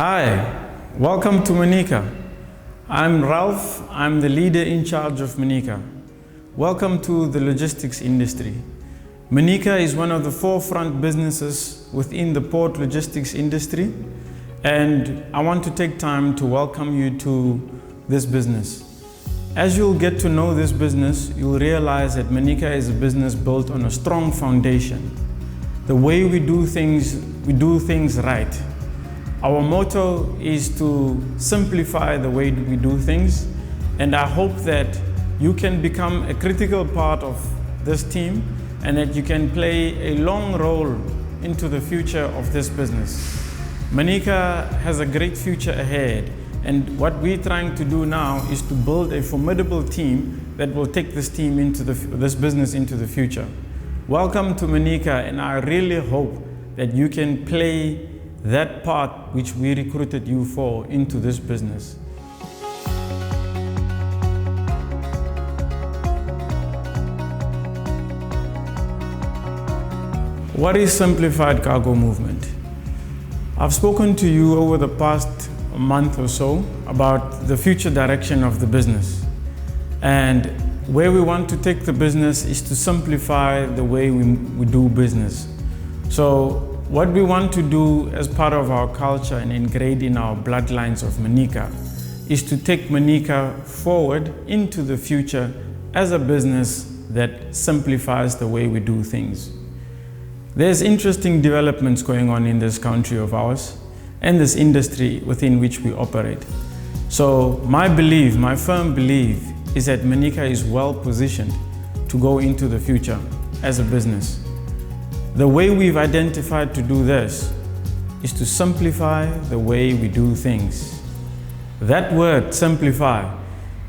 Hi, welcome to Manica. I'm Ralph, I'm the leader in charge of Manica. Welcome to the logistics industry. Manica is one of the forefront businesses within the port logistics industry, and I want to take time to welcome you to this business. As you'll get to know this business, you'll realize that Manica is a business built on a strong foundation. The way we do things right. Our motto is to simplify the way we do things, and I hope that you can become a critical part of this team and that you can play a long role into the future of this business. Manica has a great future ahead, and what we're trying to do now is to build a formidable team that will take this business into the future. Welcome to Manica, and I really hope that you can play that part which we recruited you for into this business. What is simplified cargo movement? I've spoken to you over the past month or so about the future direction of the business, and where we want to take the business is to simplify the way we do business. So what we want to do as part of our culture and ingrained in our bloodlines of Manica is to take Manica forward into the future as a business that simplifies the way we do things. There's interesting developments going on in this country of ours and this industry within which we operate. So my firm belief is that Manica is well positioned to go into the future as a business. The way we've identified to do this is to simplify the way we do things. That word, simplify,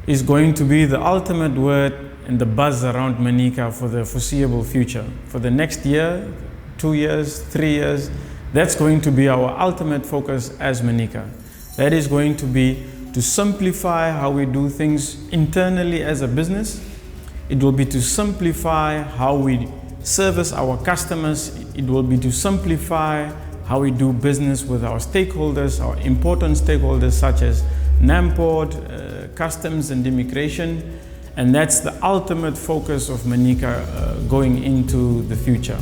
is going to be the ultimate word and the buzz around Manica for the foreseeable future. For the next year, 2 years, 3 years, that's going to be our ultimate focus as Manica. That is going to be to simplify how we do things internally as a business. It will be to simplify how we service our customers. It will be to simplify how we do business with our stakeholders, our important stakeholders such as NAMPORT, Customs and Immigration, and that's the ultimate focus of Manica going into the future.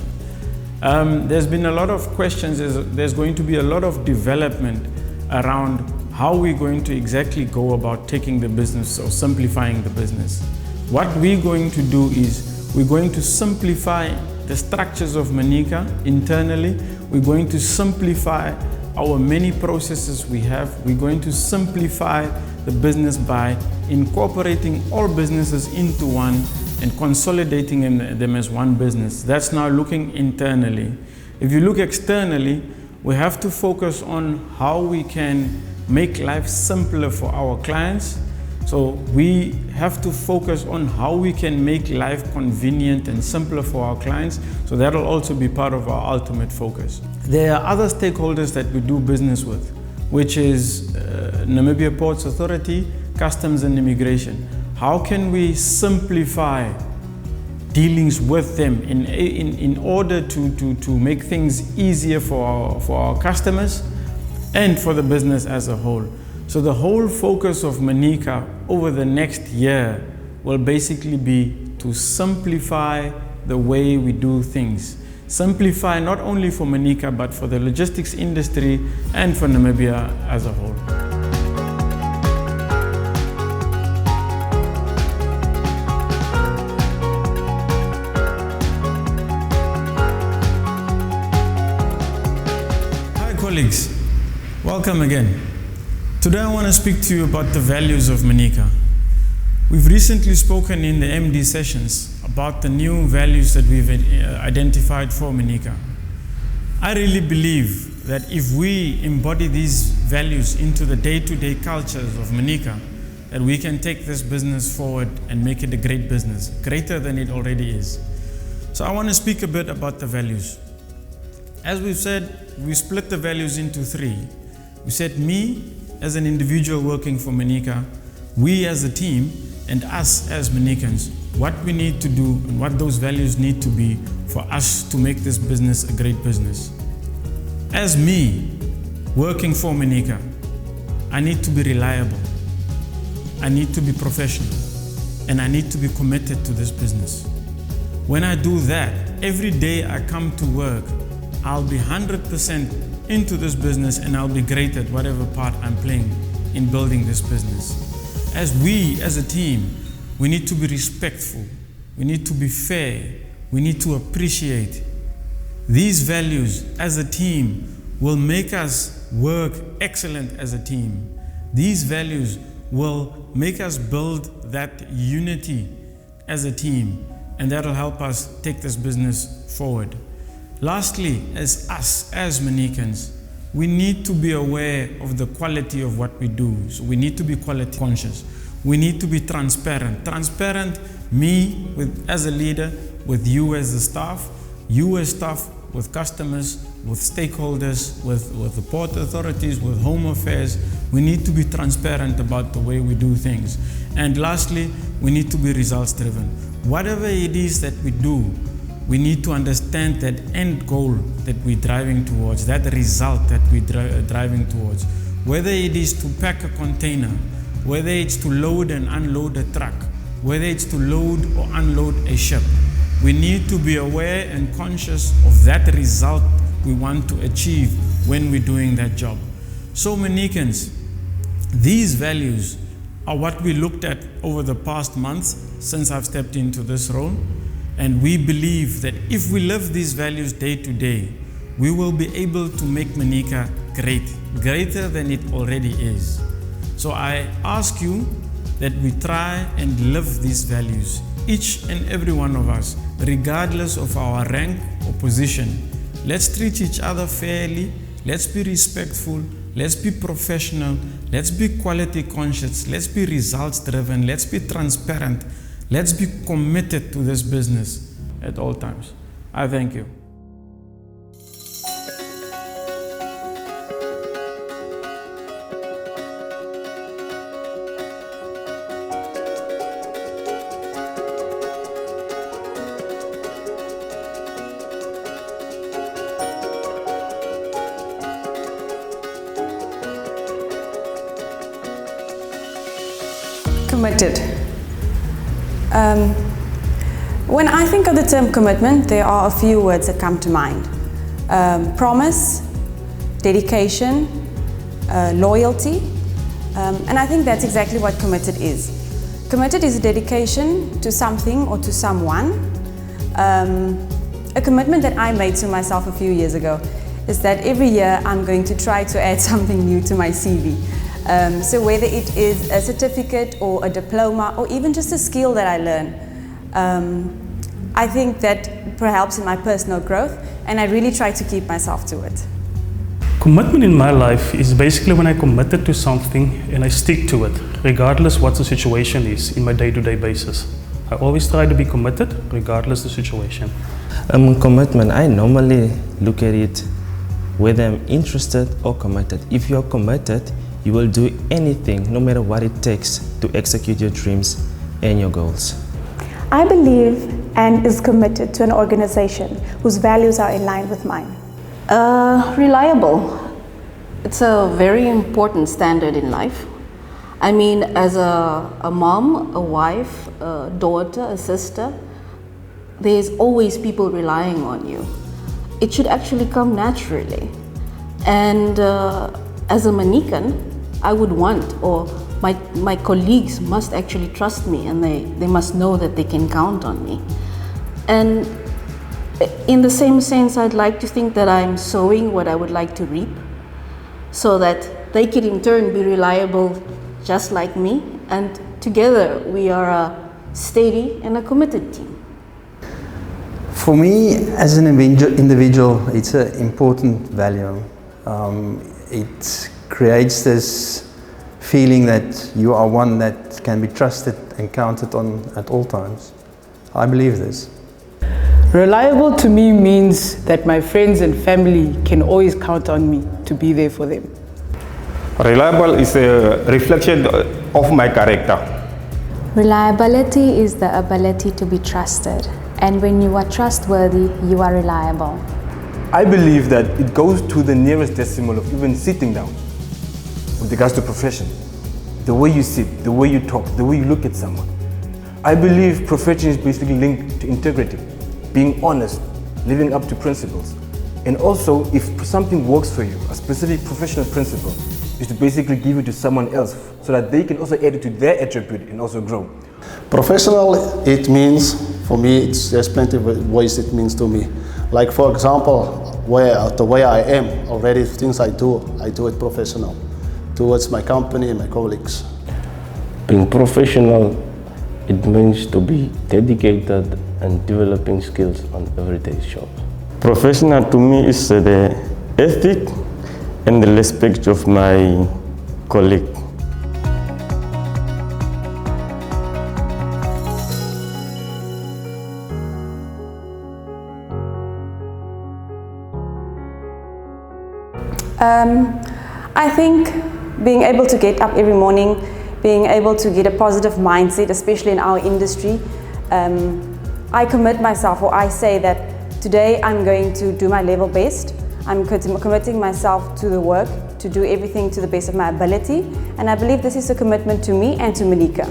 There's been a lot of questions, there's going to be a lot of development around how we're going to exactly go about taking the business or simplifying the business. What we're going to do is we're going to simplify the structures of Manica internally. We're going to simplify our many processes we have. We're going to simplify the business by incorporating all businesses into one and consolidating them as one business. That's now looking internally. If you look externally, we have to focus on how we can make life simpler for our clients. So we have to focus on how we can make life convenient and simpler for our clients. So that will also be part of our ultimate focus. There are other stakeholders that we do business with, which is Namibia Ports Authority, Customs and Immigration. How can we simplify dealings with them in order to make things easier for our customers and for the business as a whole? So the whole focus of Manica over the next year will basically be to simplify the way we do things. Simplify not only for Manica, but for the logistics industry and for Namibia as a whole. Hi colleagues, welcome again. Today I want to speak to you about the values of Manica. We've recently spoken in the MD sessions about the new values that we've identified for Manica. I really believe that if we embody these values into the day-to-day cultures of Manica, that we can take this business forward and make it a great business, greater than it already is. So I want to speak a bit about the values. As we've said, we split the values into three. We said me as an individual working for Manica, we as a team, and us as Manicans, what we need to do and what those values need to be for us to make this business a great business. As me, working for Manica, I need to be reliable, I need to be professional, and I need to be committed to this business. When I do that, every day I come to work, I'll be 100% into this business and I'll be great at whatever part I'm playing in building this business. As a team, we need to be respectful, we need to be fair, we need to appreciate. These values as a team will make us work excellent as a team. These values will make us build that unity as a team, and that'll help us take this business forward. Lastly, as Manicans, we need to be aware of the quality of what we do. So we need to be quality conscious. We need to be transparent. Transparent, me as a leader, with you as the staff, you as staff, with customers, with stakeholders, with the port authorities, with home affairs. We need to be transparent about the way we do things. And lastly, we need to be results driven. Whatever it is that we do, we need to understand that end goal that we're driving towards, that result that we're driving towards. Whether it is to pack a container, whether it's to load and unload a truck, whether it's to load or unload a ship, we need to be aware and conscious of that result we want to achieve when we're doing that job. So Manicans, these values are what we looked at over the past months since I've stepped into this role. And we believe that if we live these values day to day, we will be able to make Manica great, greater than it already is. So I ask you that we try and live these values, each and every one of us, regardless of our rank or position. Let's treat each other fairly, let's be respectful, let's be professional, let's be quality conscious, let's be results driven, let's be transparent, let's be committed to this business at all times. I thank you. Committed. When I think of the term commitment, there are a few words that come to mind. Promise, dedication, loyalty, and I think that's exactly what committed is. Committed is a dedication to something or to someone. A commitment that I made to myself a few years ago is that every year I'm going to try to add something new to my CV. So whether it is a certificate or a diploma or even just a skill that I learn, I think that helps in my personal growth, and I really try to keep myself to it. Commitment in my life is basically when I committed to something and I stick to it, regardless what the situation is in my day-to-day basis. I always try to be committed, regardless the situation. Commitment, I normally look at it whether I'm interested or committed. If you're committed, you will do anything, no matter what it takes, to execute your dreams and your goals. I believe and is committed to an organization whose values are in line with mine. Reliable. It's a very important standard in life. I mean, as a mom, a wife, a daughter, a sister, there's always people relying on you. It should actually come naturally. And as a Manican, I would want, or my colleagues must actually trust me, and they must know that they can count on me. And in the same sense, I'd like to think that I'm sowing what I would like to reap, so that they can in turn be reliable just like me, and together we are a steady and a committed team. For me, as an individual, it's an important value. It creates this feeling that you are one that can be trusted and counted on at all times. I believe this. Reliable to me means that my friends and family can always count on me to be there for them. Reliable is a reflection of my character. Reliability is the ability to be trusted, and when you are trustworthy, you are reliable. I believe that it goes to the nearest decimal of even sitting down with regards to profession. The way you sit, the way you talk, the way you look at someone. I believe profession is basically linked to integrity, being honest, living up to principles. And also, if something works for you, a specific professional principle is to basically give it to someone else so that they can also add it to their attribute and also grow. Professional, it means, for me, there's plenty of ways it means to me. Like for example, the way I am, already things I do it professional towards my company and my colleagues. Being professional, it means to be dedicated and developing skills on everyday job. Professional to me is the ethic and the respect of my colleague. I think being able to get up every morning, being able to get a positive mindset, especially in our industry, I commit myself, or I say that today I'm going to do my level best. I'm committing myself to the work, to do everything to the best of my ability, and I believe this is a commitment to me and to Manica.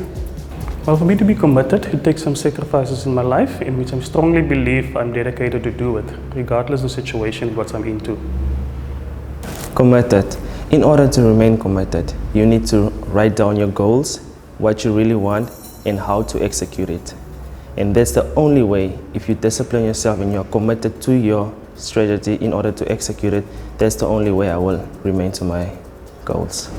Well, for me to be committed, it takes some sacrifices in my life in which I strongly believe I'm dedicated to do it, regardless of the situation, what I'm into. Committed. In order to remain committed, you need to write down your goals, what you really want, and how to execute it. And that's the only way. If you discipline yourself and you're committed to your strategy in order to execute it, that's the only way I will remain to my goals.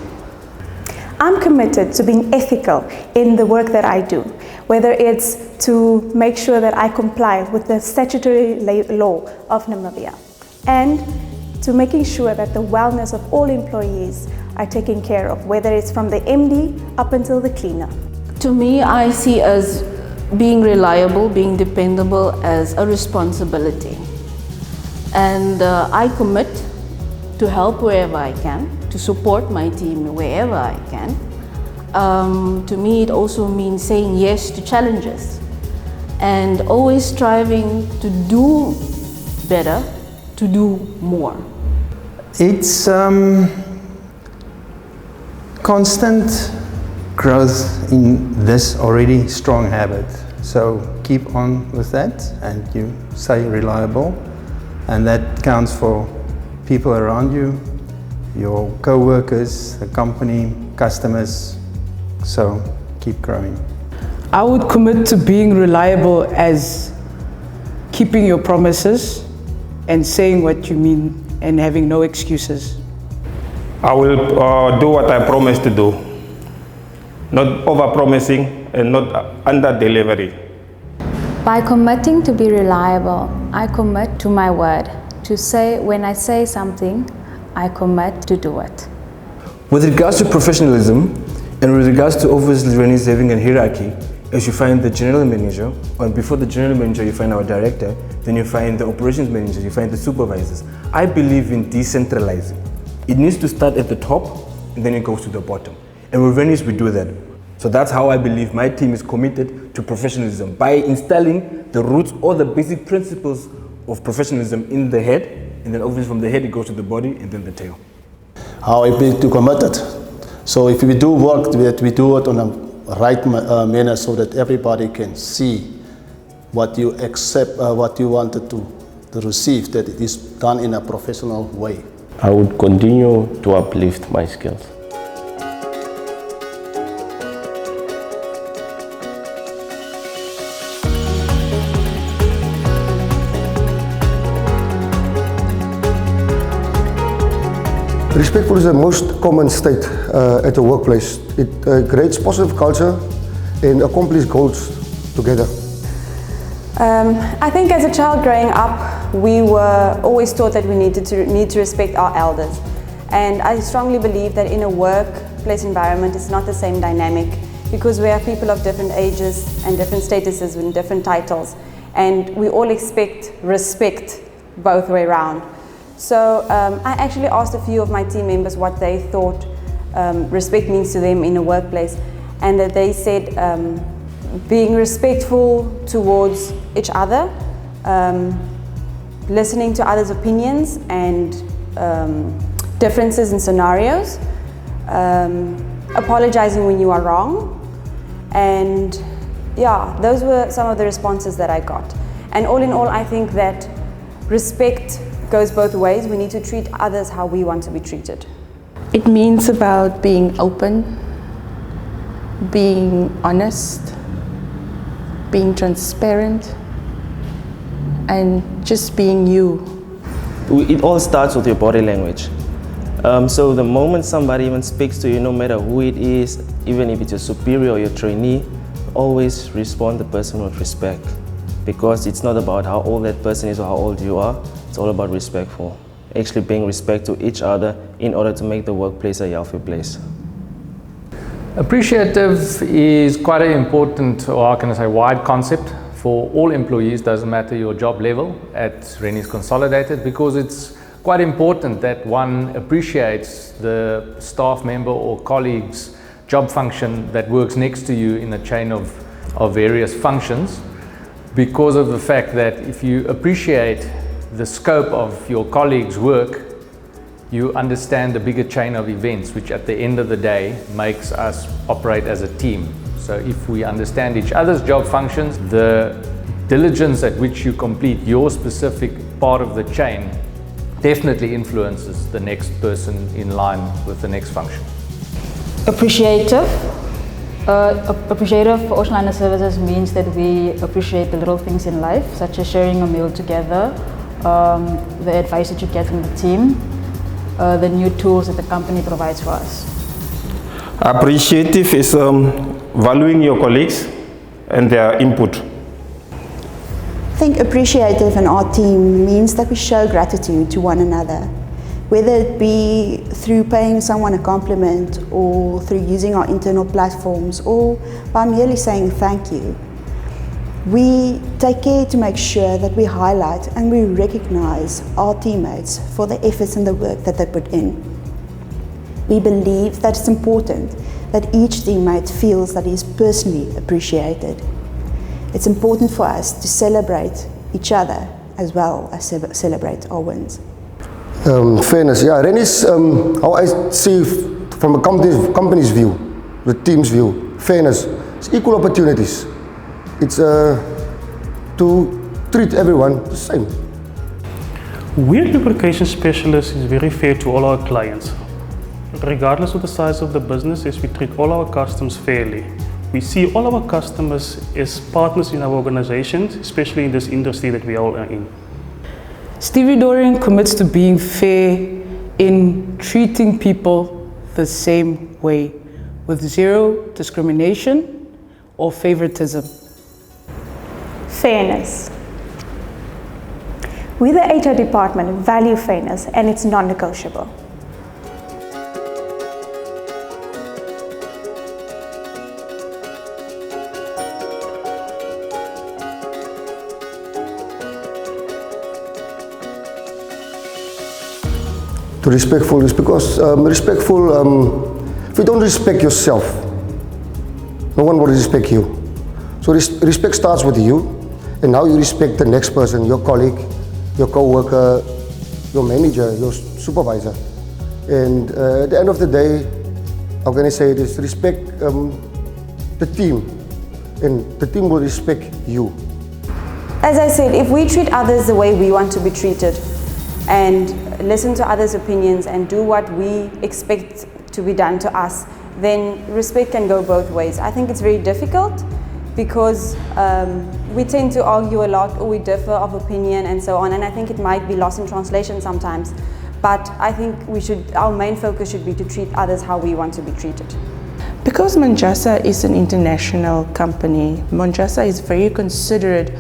I'm committed to being ethical in the work that I do, whether it's to make sure that I comply with the statutory law of Namibia, and to making sure that the wellness of all employees are taken care of, whether it's from the MD up until the cleaner. To me, I see as being reliable, being dependable as a responsibility. And I commit to help wherever I can, to support my team wherever I can. To me, it also means saying yes to challenges and always striving to do better, to do more. It's constant growth in this already strong habit. So keep on with that, and you stay reliable, and that counts for people around you, your co-workers, the company, customers. So keep growing. I would commit to being reliable as keeping your promises and saying what you mean and having no excuses. I will do what I promise to do. Not over-promising and not under-delivery. By committing to be reliable, I commit to my word. To say, when I say something, I commit to do it. With regards to professionalism, and with regards to obviously having a hierarchy, as you find the general manager, or before the general manager you find our director, then you find the operations manager, you find the supervisors. I believe in decentralizing. It needs to start at the top and then it goes to the bottom. And with Venice we do that. So that's how I believe my team is committed to professionalism, by installing the roots or the basic principles of professionalism in the head, and then obviously from the head it goes to the body and then the tail. How I be to committed. So if we do work, we do it on a right manner so that everybody can see what you accept, what you wanted to receive, that it is done in a professional way. I would continue to uplift my skills. Respectful is the most common state at a workplace. It creates positive culture and accomplishes goals together. I think as a child growing up, we were always taught that we need to respect our elders. And I strongly believe that in a workplace environment, it's not the same dynamic, because we have people of different ages and different statuses and different titles. And we all expect respect both way around. So I actually asked a few of my team members what they thought respect means to them in a workplace, and that they said being respectful towards each other, listening to others' opinions and differences in scenarios, apologizing when you are wrong, and yeah, those were some of the responses that I got. And all in all, I think that respect goes both ways. We need to treat others how we want to be treated. It means about being open, being honest, being transparent, and just being you. It all starts with your body language. So the moment somebody even speaks to you, no matter who it is, even if it's your superior or your trainee, always respond to the person with respect. Because it's not about how old that person is or how old you are, it's all about respectful. Actually being respect to each other in order to make the workplace a healthy place. Appreciative is quite an important, or how can I say, wide concept for all employees, doesn't matter your job level at Rennies Consolidated, because it's quite important that one appreciates the staff member or colleague's job function that works next to you in a chain of various functions, because of the fact that if you appreciate the scope of your colleague's work, you understand the bigger chain of events, which at the end of the day makes us operate as a team. So if we understand each other's job functions, the diligence at which you complete your specific part of the chain definitely influences the next person in line with the next function. Appreciative. Appreciative for Ocean Liner Services means that we appreciate the little things in life, such as sharing a meal together, the advice that you get from the team, the new tools that the company provides for us. Appreciative is valuing your colleagues and their input. I think appreciative in our team means that we show gratitude to one another, whether it be through paying someone a compliment or through using our internal platforms or by merely saying thank you. We take care to make sure that we highlight and we recognize our teammates for the efforts and the work that they put in. We believe that it's important that each teammate feels that he is personally appreciated. It's important for us to celebrate each other as well as celebrate our wins. Fairness, yeah, Rennies, how I see from a company's view, the team's view, fairness, it's equal opportunities. It's to treat everyone the same. We as lubrication specialists is very fair to all our clients. Regardless of the size of the business, as we treat all our customers fairly. We see all our customers as partners in our organizations, especially in this industry that we all are in. Stevie Dorian commits to being fair in treating people the same way, with zero discrimination or favoritism. Fairness. We, the HR department, value fairness and it's non-negotiable. To respectful is because if you don't respect yourself, no one will respect you. So respect starts with you, and now you respect the next person, your colleague, your co-worker, your manager, your supervisor. And at the end of the day, how can I say this? Respect the team, and the team will respect you. As I said, if we treat others the way we want to be treated and listen to others' opinions and do what we expect to be done to us, then respect can go both ways. I think it's very difficult because we tend to argue a lot or we differ of opinion and so on, and I think it might be lost in translation sometimes. But I think our main focus should be to treat others how we want to be treated. Because Monjasa is an international company, Monjasa is very considerate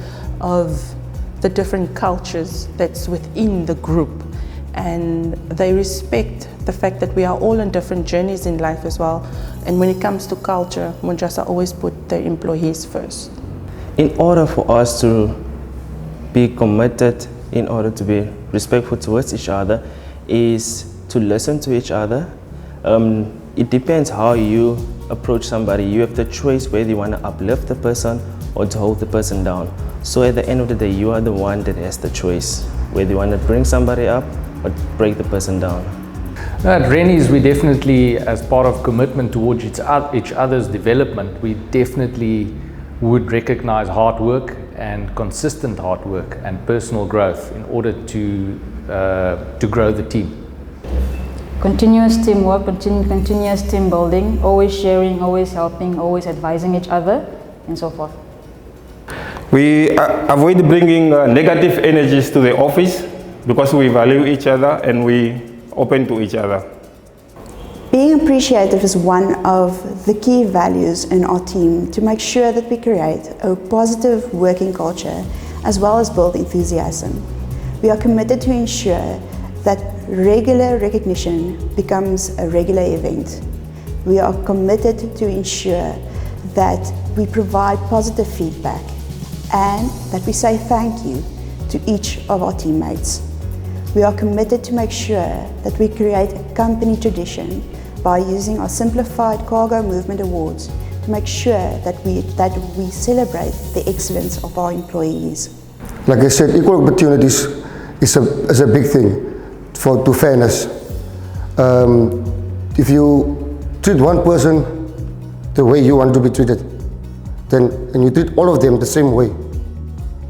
of the different cultures that's within the group, and they respect the fact that we are all on different journeys in life as well. And when it comes to culture, Monjasa always put their employees first. In order for us to be committed, in order to be respectful towards each other, is to listen to each other. It depends how you approach somebody. You have the choice whether you want to uplift the person or to hold the person down. So at the end of the day, you are the one that has the choice, whether you want to bring somebody up or break the person down. At Rennie's, we definitely, as part of commitment towards each other's development, we definitely would recognize hard work and consistent hard work and personal growth in order to grow the team. Continuous teamwork, continuous team building, always sharing, always helping, always advising each other, and so forth. We avoid bringing negative energies to the office because we value each other and we open to each other. Being appreciative is one of the key values in our team to make sure that we create a positive working culture as well as build enthusiasm. We are committed to ensure that regular recognition becomes a regular event. We are committed to ensure that we provide positive feedback and that we say thank you to each of our teammates. We are committed to make sure that we create a company tradition by using our Simplified Cargo Movement Awards to make sure that we celebrate the excellence of our employees. Like I said, equal opportunities is a big thing to fairness. If you treat one person the way you want to be treated, and you treat all of them the same way,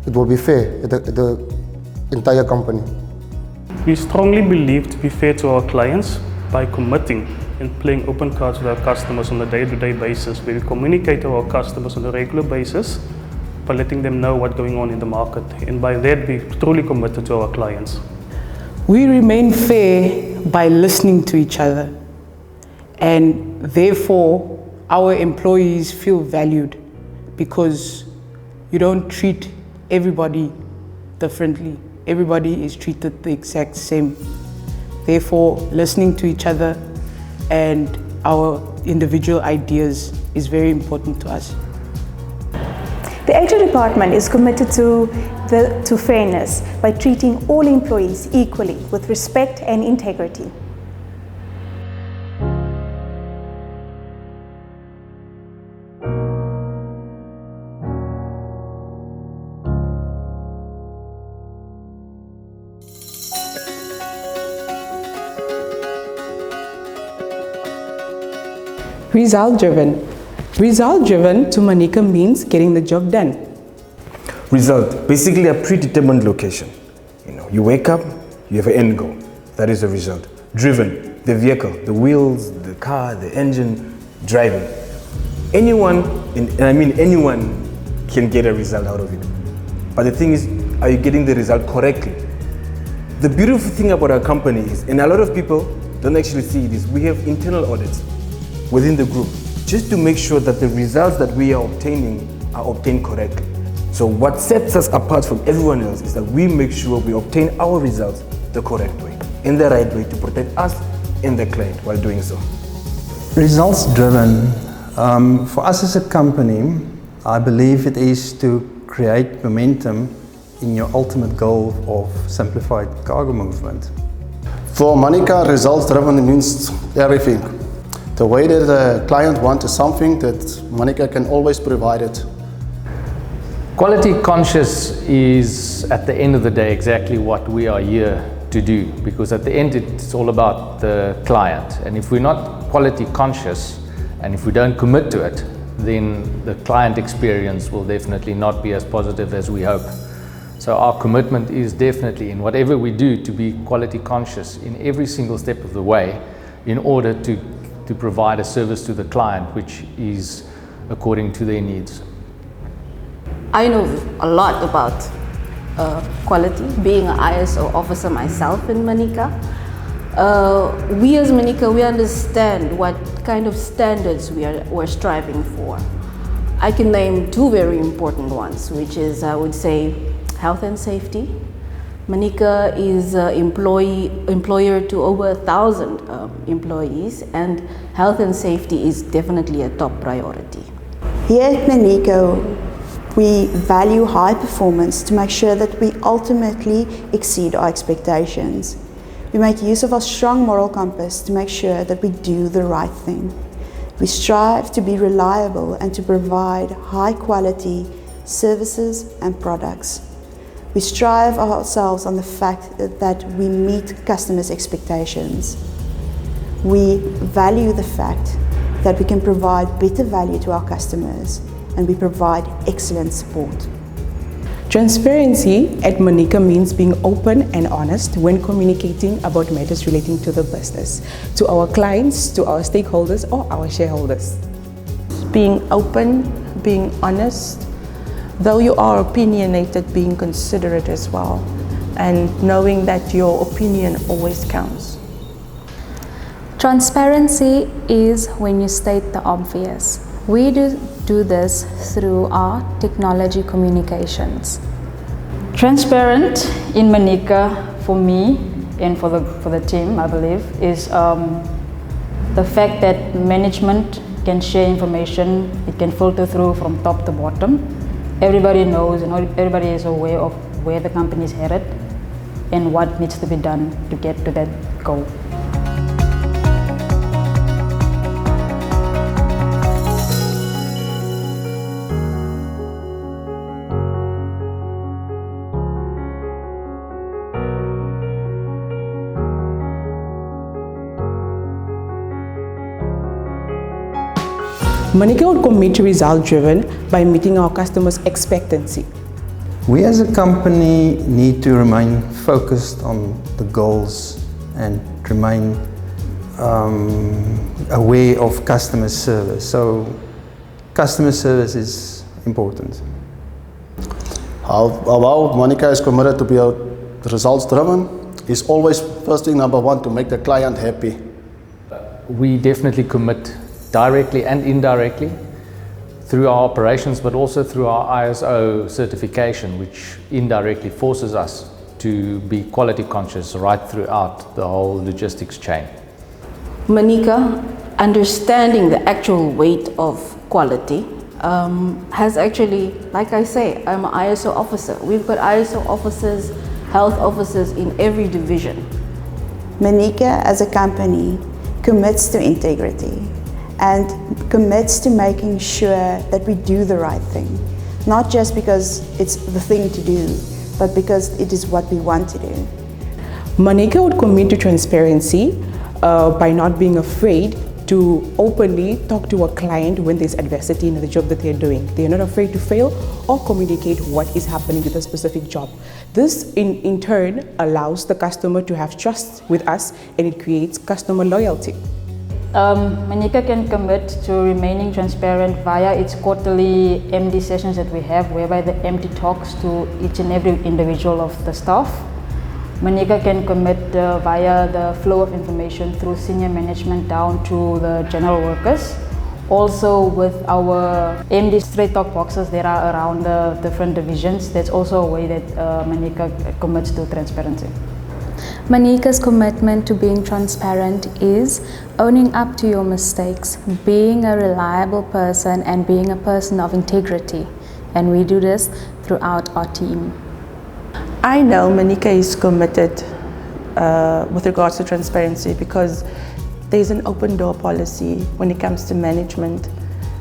it will be fair at the entire company. We strongly believe to be fair to our clients by committing and playing open cards with our customers on a day-to-day basis, where we communicate to our customers on a regular basis by letting them know what's going on in the market, and by that we're truly committed to our clients. We remain fair by listening to each other, and therefore our employees feel valued because you don't treat everybody differently. Everybody is treated the exact same. Therefore, listening to each other and our individual ideas is very important to us. The HR department is committed to fairness by treating all employees equally with respect and integrity. Result-driven. Result-driven to Manica means getting the job done. Result, basically a predetermined location. You wake up, you have an end goal. That is the result. Driven, the vehicle, the wheels, the car, the engine, driving. Anyone, and I mean anyone, can get a result out of it. But the thing is, are you getting the result correctly? The beautiful thing about our company is, and a lot of people don't actually see it, is we have internal audits within the group, just to make sure that the results that we are obtaining are obtained correctly. So what sets us apart from everyone else is that we make sure we obtain our results the correct way, in the right way, to protect us and the client while doing so. Results driven. For us as a company, I believe it is to create momentum in your ultimate goal of simplified cargo movement. For Manica, results driven means everything. The way that the client wants something, that Manica can always provide it. Quality conscious is, at the end of the day, exactly what we are here to do, because at the end it's all about the client, and if we're not quality conscious and if we don't commit to it, then the client experience will definitely not be as positive as we hope. So our commitment is definitely, in whatever we do, to be quality conscious in every single step of the way in order to provide a service to the client which is according to their needs. I know a lot about quality, being an ISO officer myself in Manica. We as Manica, we understand what kind of standards we're striving for. I can name two very important ones, which is, I would say, health and safety. Manica is an employer to over 1,000 employees, and health and safety is definitely a top priority. Here at Manica, we value high performance to make sure that we ultimately exceed our expectations. We make use of our strong moral compass to make sure that we do the right thing. We strive to be reliable and to provide high quality services and products. We strive ourselves on the fact that we meet customers' expectations. We value the fact that we can provide better value to our customers, and we provide excellent support. Transparency at Manica means being open and honest when communicating about matters relating to the business, to our clients, to our stakeholders or our shareholders. Being open, being honest, though you are opinionated, being considerate as well, and knowing that your opinion always counts. Transparency is when you state the obvious. We do this through our technology communications. Transparent in Manica, for me and for the team, I believe, is the fact that management can share information, it can filter through from top to bottom. Everybody knows and everybody is aware of where the company is headed and what needs to be done to get to that goal. Manica would commit to result-driven by meeting our customers' expectancy. We as a company need to remain focused on the goals and remain aware of customer service. So customer service is important. How Manica is committed to be results-driven is always first thing number one, to make the client happy. We definitely commit directly and indirectly through our operations, but also through our ISO certification, which indirectly forces us to be quality conscious right throughout the whole logistics chain. Manica, understanding the actual weight of quality, has actually, like I say, I'm an ISO officer. We've got ISO officers, health officers in every division. Manica as a company commits to integrity and commits to making sure that we do the right thing. Not just because it's the thing to do, but because it is what we want to do. Manica would commit to transparency by not being afraid to openly talk to a client when there's adversity in the job that they're doing. They're not afraid to fail or communicate what is happening with a specific job. This in turn allows the customer to have trust with us, and it creates customer loyalty. Manica can commit to remaining transparent via its quarterly MD sessions that we have, whereby the MD talks to each and every individual of the staff. Manica can commit via the flow of information through senior management down to the general workers. Also with our MD straight talk boxes that are around the different divisions, that's also a way that Manica commits to transparency. Manica's commitment to being transparent is owning up to your mistakes, being a reliable person and being a person of integrity. And we do this throughout our team. I know Manica is committed with regards to transparency because there's an open door policy when it comes to management.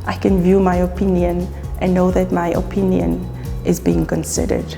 I can view my opinion and know that my opinion is being considered.